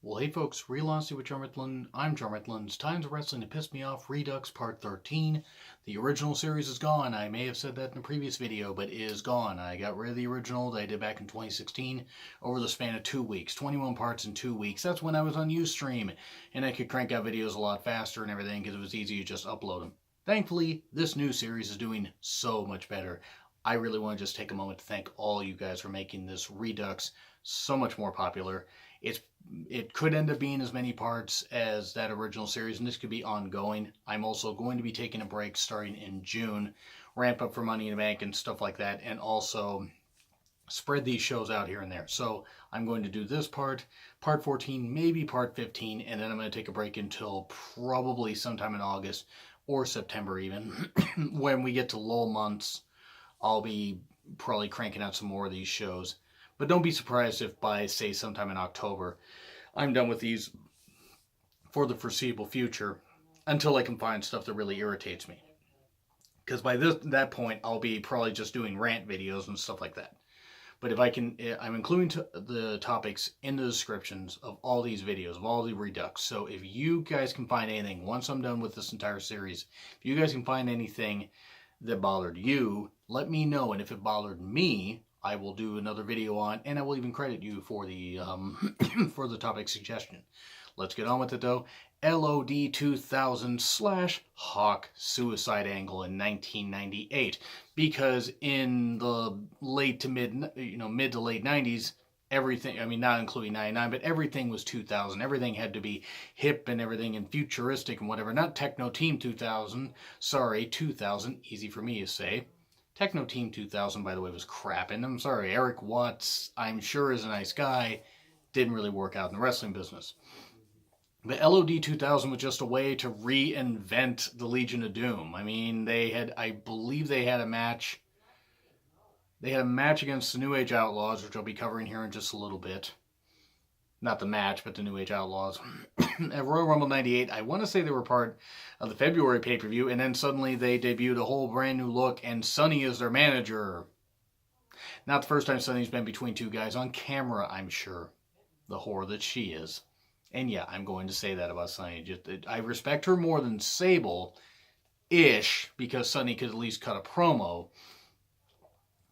Well, hey folks, Real Honesty with Jarmithlin. I'm Jarmithlin. It's Times of Wrestling to Piss Me Off, Redux Part 13. The original series is gone. I may have said that in a previous video, but it is gone. I got rid of the original that I did back in 2016 over the span of 2 weeks. 21 parts in 2 weeks. That's when I was on Ustream, and I could crank out videos a lot faster and everything because it was easy to just upload them. Thankfully, this new series is doing so much better. I really want to just take a moment to thank all you guys for making this Redux so much more popular. It could end up being as many parts as that original series, and this could be ongoing. I'm also going to be taking a break starting in June, ramp up for Money in the Bank and stuff like that, and also spread these shows out here and there. So I'm going to do this part 14, maybe part 15, and then I'm going to take a break until probably sometime in August or September even. When we get to lull months, I'll be probably cranking out some more of these shows. But don't be surprised if by, say, sometime in October, I'm done with these for the foreseeable future until I can find stuff that really irritates me. Because by that point, I'll be probably just doing rant videos and stuff like that. But if I can, I'm including the topics in the descriptions of all these videos, of all the Redux. So if you guys can find anything, once I'm done with this entire series, if you guys can find anything that bothered you, let me know. And if it bothered me, I will do another video on, and I will even credit you for the for the topic suggestion. Let's get on with it though. L.O.D 2000 / Hawk suicide angle in 1998, because in the mid to late 90s, everything, I mean not including 99, but everything was 2000. Everything had to be hip and everything and futuristic and whatever. Not Techno Team 2000, sorry, 2000, easy for me to say. Techno Team 2000, by the way, was crap. And I'm sorry, Eric Watts, I'm sure is a nice guy, didn't really work out in the wrestling business. But L.O.D 2000 was just a way to reinvent the Legion of Doom. I mean, I believe they had a match. They had a match against the New Age Outlaws, which I'll be covering here in just a little bit. Not the match, but the New Age Outlaws. At Royal Rumble 98, I want to say they were part of the February pay-per-view, and then suddenly they debuted a whole brand new look, and Sunny is their manager. Not the first time Sunny's been between two guys on camera, I'm sure. The whore that she is. And yeah, I'm going to say that about Sunny. I respect her more than Sable-ish, because Sunny could at least cut a promo.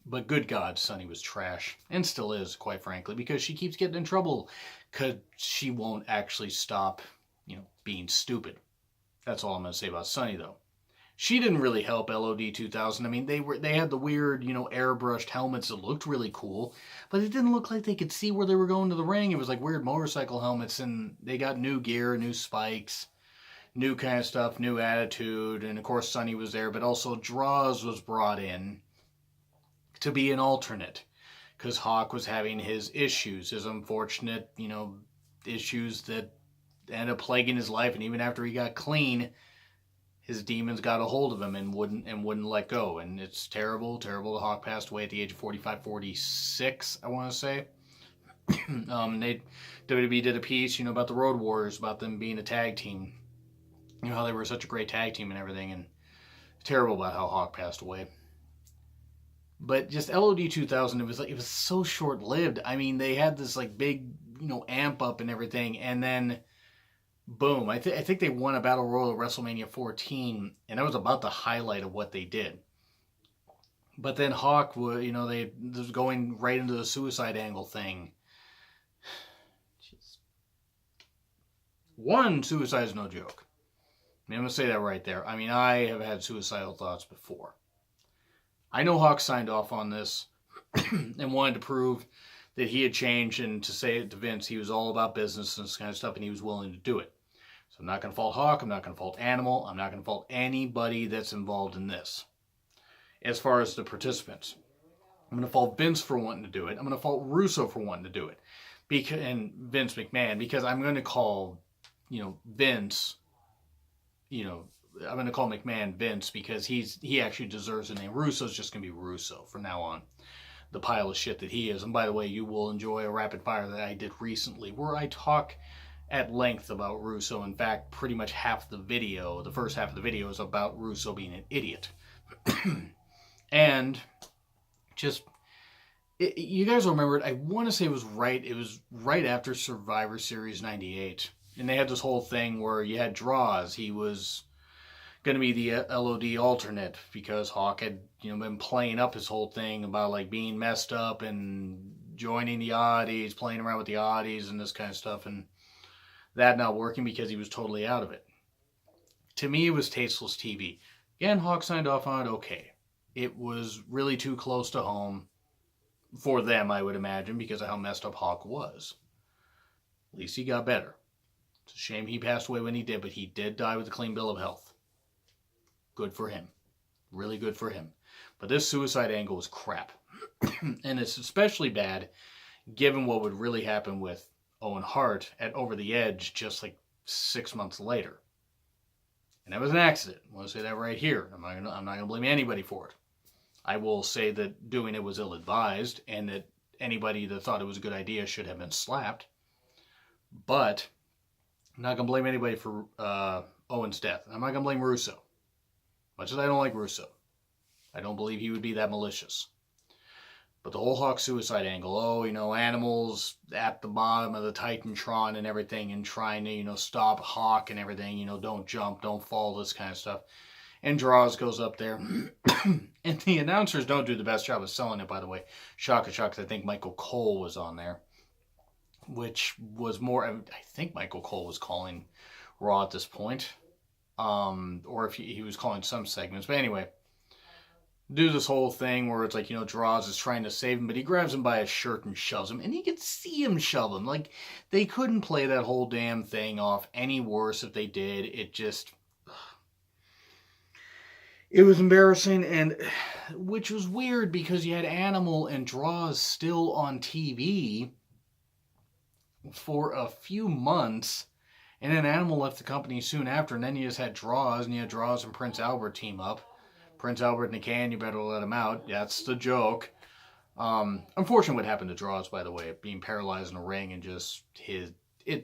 But good God, Sunny was trash. And still is, quite frankly, because she keeps getting in trouble. Because she won't actually stop, being stupid. That's all I'm going to say about Sunny, though. She didn't really help L.O.D 2000. I mean, they had the weird, airbrushed helmets that looked really cool. But it didn't look like they could see where they were going to the ring. It was like weird motorcycle helmets. And they got new gear, new spikes, new kind of stuff, new attitude. And of course, Sunny was there. But also, Draws was brought in to be an alternate, because Hawk was having his issues, his unfortunate, issues that ended up plaguing his life, and even after he got clean, his demons got a hold of him and wouldn't let go, and it's terrible, terrible. Hawk passed away at the age of 45, 46, I want to say. WWE did a piece, about the Road Warriors, about them being a tag team, how they were such a great tag team and everything, and terrible about how Hawk passed away. But just L.O.D 2000, it was so short-lived. I mean, they had this big, amp up and everything, and then boom. I think they won a Battle Royal at WrestleMania 14, and that was about the highlight of what they did. But then Hawk would, they was going right into the suicide angle thing. Jeez. One, suicide is no joke. I mean, I'm going to say that right there. I mean, I have had suicidal thoughts before. I know Hawk signed off on this and wanted to prove that he had changed, and to say it to Vince, he was all about business and this kind of stuff, and he was willing to do it. So I'm not going to fault Hawk. I'm not going to fault Animal. I'm not going to fault anybody that's involved in this. As far as the participants, I'm going to fault Vince for wanting to do it. I'm going to fault Russo for wanting to do it, and Vince McMahon, because I'm going to call, Vince, I'm going to call McMahon Vince, because he actually deserves the name. Russo's just going to be Russo from now on. The pile of shit that he is. And by the way, you will enjoy a rapid fire that I did recently, where I talk at length about Russo. In fact, pretty much half the video, the first half of the video, is about Russo being an idiot. And just, You guys will remember it. I want to say it was right after Survivor Series 98. And they had this whole thing where you had draws. He was going to be the L.O.D. alternate because Hawk had, been playing up his whole thing about like being messed up and joining the oddies, playing around with the oddies and this kind of stuff, and that not working because he was totally out of it. To me, it was tasteless TV. Again, Hawk signed off on it okay. It was really too close to home for them, I would imagine, because of how messed up Hawk was. At least he got better. It's a shame he passed away when he did, but he did die with a clean bill of health. Good for him. Really good for him. But this suicide angle was crap. And it's especially bad given what would really happen with Owen Hart at Over the Edge just like 6 months later. And that was an accident. I want to say that right here. I'm not going to blame anybody for it. I will say that doing it was ill-advised and that anybody that thought it was a good idea should have been slapped. But I'm not going to blame anybody for Owen's death. I'm not going to blame Russo. Much as I don't like Russo. I don't believe he would be that malicious. But the whole Hawk suicide angle, animals at the bottom of the Titantron and everything and trying to, stop Hawk and everything, don't jump, don't fall, this kind of stuff. And Draws goes up there. And the announcers don't do the best job of selling it, by the way. Shaka, I think Michael Cole was on there. Which was more, I think Michael Cole was calling Raw at this point. Or if he was calling some segments. But anyway, do this whole thing where it's like, Draws is trying to save him, but he grabs him by his shirt and shoves him. And you could see him shove him. Like, they couldn't play that whole damn thing off any worse if they did. It was embarrassing, and which was weird because you had Animal and Draws still on TV for a few months, and then Animal left the company soon after, and then you just had Draws, and you had Draws and Prince Albert team up. Prince Albert in a can, you better let him out. That's the joke. Unfortunately what happened to Draws, by the way, being paralyzed in a ring and just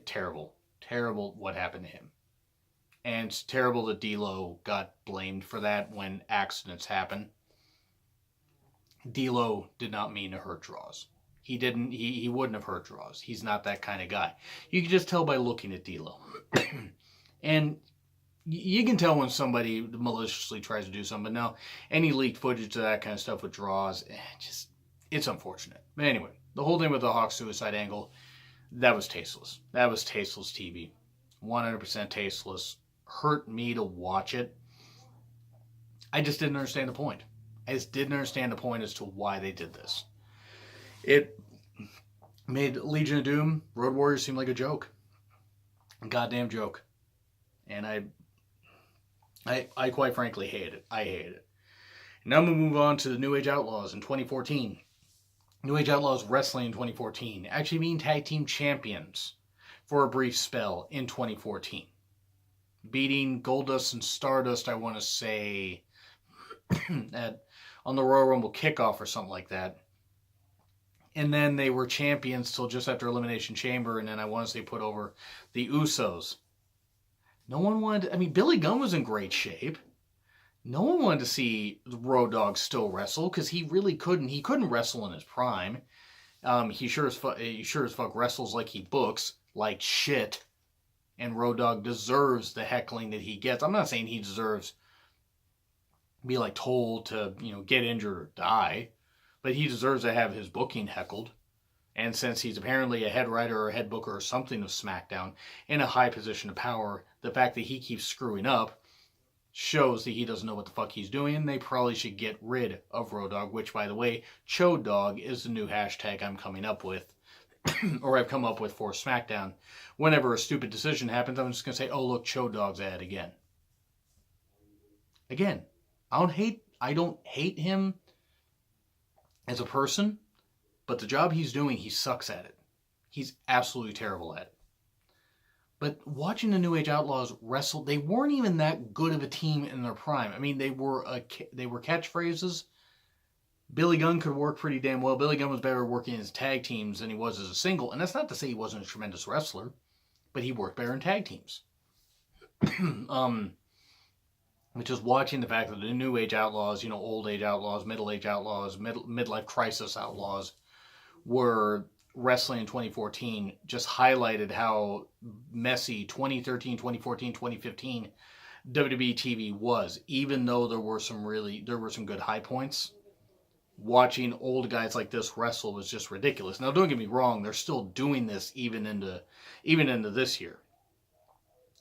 terrible what happened to him. And it's terrible that D'Lo got blamed for that when accidents happen. D'Lo did not mean to hurt Draws. He wouldn't have hurt Draws. He's not that kind of guy. You can just tell by looking at D'Lo. And you can tell when somebody maliciously tries to do something. But no, any leaked footage of that kind of stuff with Draws, it's unfortunate. But anyway, the whole thing with the Hawk suicide angle, that was tasteless. That was tasteless TV. 100% tasteless. Hurt me to watch it. I just didn't understand the point. I just didn't understand the point as to why they did this. It made Legion of Doom, Road Warriors seem like a joke. A goddamn joke. And I quite frankly hated it. I hated it. Now I'm going to move on to the New Age Outlaws in 2014. New Age Outlaws Wrestling in 2014. Actually being tag team champions for a brief spell in 2014. Beating Goldust and Stardust, I want to say, on the Royal Rumble kickoff or something like that. And then they were champions till just after Elimination Chamber, and then I want to say put over the Usos. No one wanted Billy Gunn was in great shape. No one wanted to see Road Dogg still wrestle, because he really couldn't. He couldn't wrestle in his prime. He sure as fuck wrestles like he books, like shit. And Road Dogg deserves the heckling that he gets. I'm not saying he deserves to be told to, get injured or die. But he deserves to have his booking heckled. And since he's apparently a head writer or a head booker or something of SmackDown in a high position of power, the fact that he keeps screwing up shows that he doesn't know what the fuck he's doing. And they probably should get rid of Road Dogg, which, by the way, Chode Dog is the new hashtag I'm coming up with. Or I've come up with for SmackDown. Whenever a stupid decision happens, I'm just going to say, oh, look, Chode Dog's at it again. Again, I don't hate him as a person, but the job he's doing, he sucks at it. He's absolutely terrible at it. But watching the New Age Outlaws wrestle, they weren't even that good of a team in their prime. They were catchphrases. Billy Gunn could work pretty damn well. Billy Gunn was better working as tag teams than he was as a single. And that's not to say he wasn't a tremendous wrestler, but he worked better in tag teams. Just watching the fact that the New Age Outlaws, Old Age Outlaws, Middle Age Outlaws, Midlife Crisis Outlaws, were wrestling in 2014 just highlighted how messy 2013, 2014, 2015 WWE TV was. Even though there were some good high points, watching old guys like this wrestle was just ridiculous. Now, don't get me wrong; they're still doing this even into this year.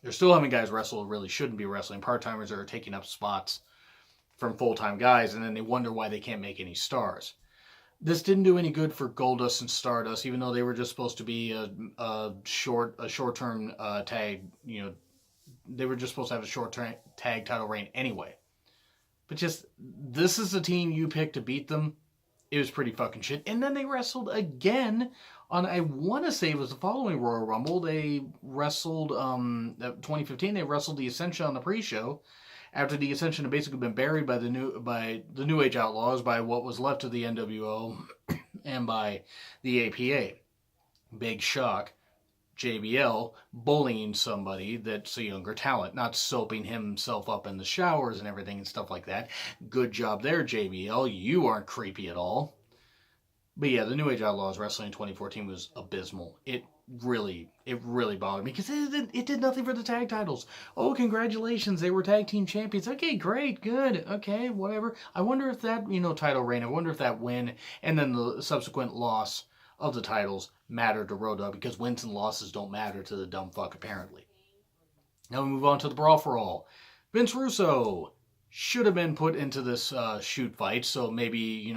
They're still having guys wrestle who really shouldn't be wrestling. Part-timers are taking up spots from full-time guys, and then they wonder why they can't make any stars. This didn't do any good for Goldust and Stardust, even though they were just supposed to be a short-term tag. You know, they were just supposed to have a short-term tag title reign anyway. But just, this is the team you picked to beat them. It was pretty fucking shit. And then they wrestled again on, I want to say it was the following Royal Rumble. They wrestled, 2015, they wrestled the Ascension on the pre-show. After the Ascension had basically been buried by the New Age Outlaws, by what was left of the NWO, and by the APA. Big shock. JBL bullying somebody that's a younger talent, not soaping himself up in the showers and everything and stuff like that. Good job there, JBL. You aren't creepy at all. But yeah, the New Age Outlaws wrestling in 2014 was abysmal. It really bothered me because it did nothing for the tag titles. Oh, congratulations, they were tag team champions. Okay, great, good, okay, whatever. I wonder if that, title reign, I wonder if that win and then the subsequent loss of the titles matter to Road Dogg, because wins and losses don't matter to the dumb fuck, apparently. Now we move on to the Brawl for All. Vince Russo should have been put into this shoot fight, so maybe,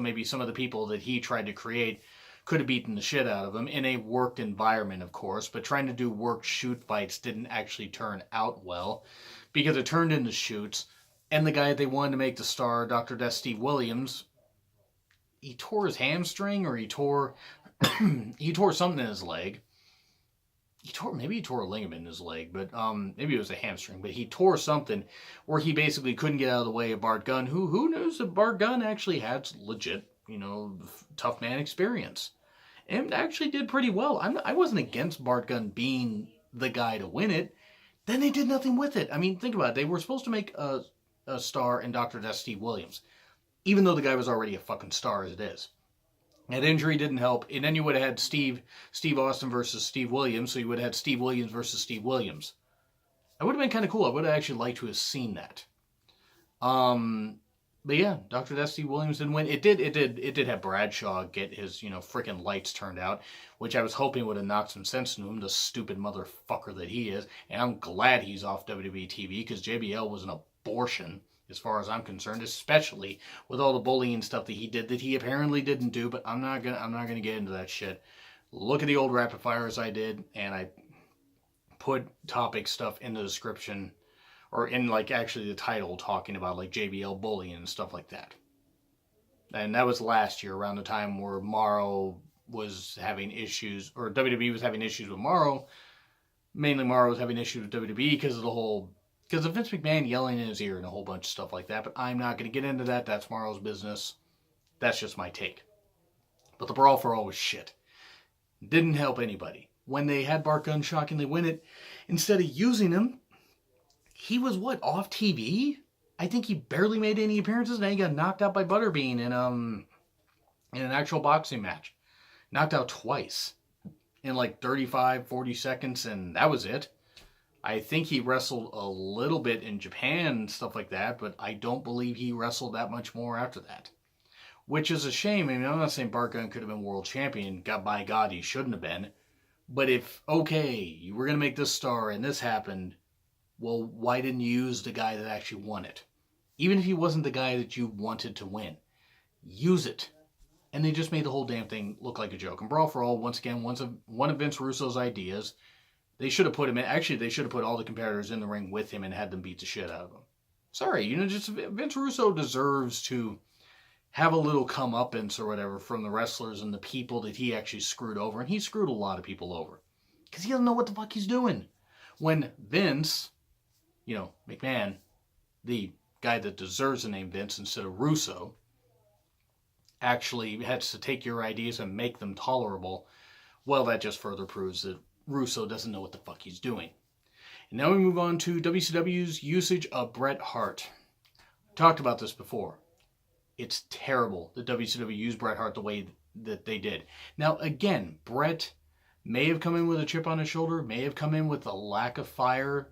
maybe some of the people that he tried to create could have beaten the shit out of him in a worked environment, of course, but trying to do worked shoot fights didn't actually turn out well, because it turned into shoots, and the guy they wanted to make the star, Dr. Death Steve Williams, he tore his hamstring, or he tore something in his leg. Maybe he tore a ligament in his leg, but maybe it was a hamstring. But he tore something where he basically couldn't get out of the way of Bart Gunn, who knows that Bart Gunn actually had legit, tough man experience, and actually did pretty well. I wasn't against Bart Gunn being the guy to win it. Then they did nothing with it. I mean, think about it. They were supposed to make a star in Dr. Death Steve Williams, even though the guy was already a fucking star as it is. That injury didn't help, and then you would have had Steve Austin versus Steve Williams, so you would have had Steve Williams versus Steve Williams. That would have been kind of cool. I would have actually liked to have seen that. But yeah, Dr. Death Steve Williams didn't win. It did have Bradshaw get his, freaking lights turned out, which I was hoping would have knocked some sense into him, the stupid motherfucker that he is. And I'm glad he's off WWE TV, because JBL was an abortion, as far as I'm concerned, especially with all the bullying stuff that he did that he apparently didn't do, but I'm not gonna get into that shit. Look at the old rapid fires I did, and I put topic stuff in the description, or in actually the title, talking about JBL bullying and stuff like that. And that was last year, around the time where Morrow was having issues, or WWE was having issues with Morrow. Mainly Morrow was having issues with WWE because of Vince McMahon yelling in his ear and a whole bunch of stuff like that. But I'm not going to get into that. That's Morrow's business. That's just my take. But the Brawl for All was shit. Didn't help anybody. When they had Bart Gunn shockingly win it, instead of using him, he was off TV? I think he barely made any appearances, and he got knocked out by Butterbean in an actual boxing match. Knocked out twice in 35, 40 seconds, and that was it. I think he wrestled a little bit in Japan and stuff like that, but I don't believe he wrestled that much more after that. Which is a shame. I mean, I'm not saying Bart Gunn could have been world champion. By God, he shouldn't have been. But if, okay, you were going to make this star and this happened, well, why didn't you use the guy that actually won it? Even if he wasn't the guy that you wanted to win. Use it. And they just made the whole damn thing look like a joke. And Brawl for All, once again, one of Vince Russo's ideas. They should have put him in. Actually, they should have put all the competitors in the ring with him and had them beat the shit out of him. Sorry, just Vince Russo deserves to have a little comeuppance or whatever from the wrestlers and the people that he actually screwed over. And he screwed a lot of people over. Because he doesn't know what the fuck he's doing. When Vince, McMahon, the guy that deserves the name Vince instead of Russo, actually has to take your ideas and make them tolerable, well, that just further proves that Russo doesn't know what the fuck he's doing. And now we move on to WCW's usage of Bret Hart. Talked about this before. It's terrible that WCW used Bret Hart the way they did. Now again, Bret may have come in with a chip on his shoulder, may have come in with a lack of fire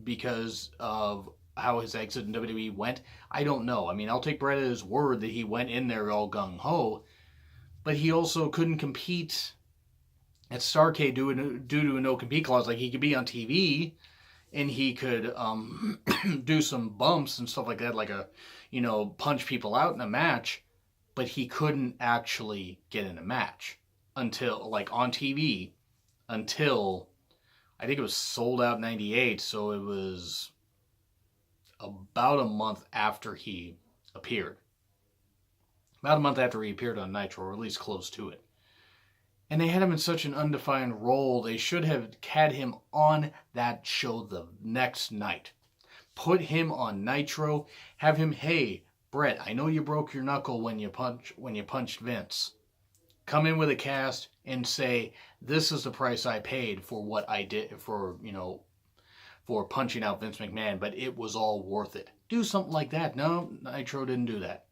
because of how his exit in WWE went. I don't know. I mean, I'll take Bret at his word that he went in there all gung ho, but he also couldn't compete at Starrcade due to a no compete clause. Like, he could be on TV and he could do some bumps and stuff like that, like punch people out in a match, but he couldn't actually get in a match until, like, on TV, until I think it was Sold Out 98, so it was about a month after he appeared. About a month after he appeared on Nitro, or at least close to it. And they had him in such an undefined role, they should have had him on that show the next night. Put him on Nitro, have him, hey, Bret, I know you broke your knuckle when you punched Vince. Come in with a cast and say, this is the price I paid for what I did for punching out Vince McMahon, but it was all worth it. Do something like that. No, Nitro didn't do that.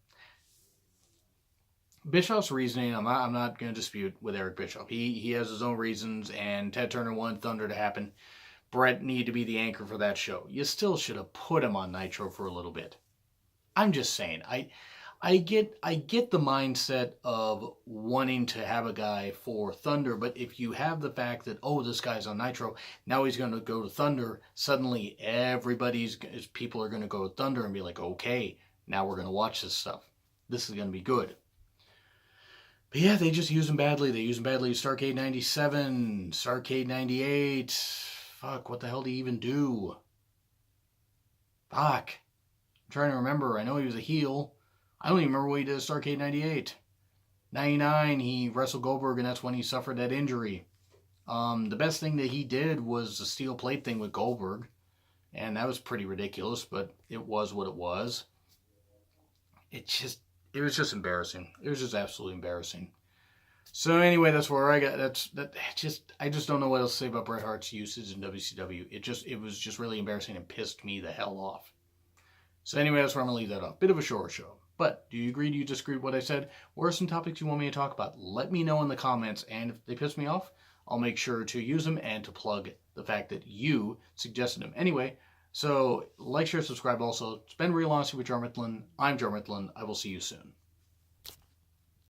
Bischoff's reasoning, I'm not going to dispute with Eric Bischoff. He has his own reasons, and Ted Turner wanted Thunder to happen. Bret needed to be the anchor for that show. You still should have put him on Nitro for a little bit. I'm just saying, I get the mindset of wanting to have a guy for Thunder, but if you have the fact that, oh, this guy's on Nitro, now he's going to go to Thunder, suddenly people are going to go to Thunder and be like, okay, now we're going to watch this stuff. This is going to be good. But yeah, they just use him badly. They use him badly at Starrcade 97, Starrcade 98. Fuck, what the hell did he even do? Fuck. I'm trying to remember. I know he was a heel. I don't even remember what he did at Starrcade 98. 99, he wrestled Goldberg, and that's when he suffered that injury. The best thing that he did was the steel plate thing with Goldberg. And that was pretty ridiculous, but it was what it was. It was just embarrassing. It was just absolutely embarrassing. So anyway, that's where I got. I just don't know what else to say about Bret Hart's usage in WCW. It was just really embarrassing and pissed me the hell off. So anyway, that's where I'm gonna leave that off. Bit of a short show. But do you agree? Do you disagree with what I said? What are some topics you want me to talk about? Let me know in the comments, and if they piss me off, I'll make sure to use them and to plug the fact that you suggested them. Anyway, so like, share, subscribe also. It's been Real Honesty with Jar Mifflin. I'm Jar Mifflin. I will see you soon.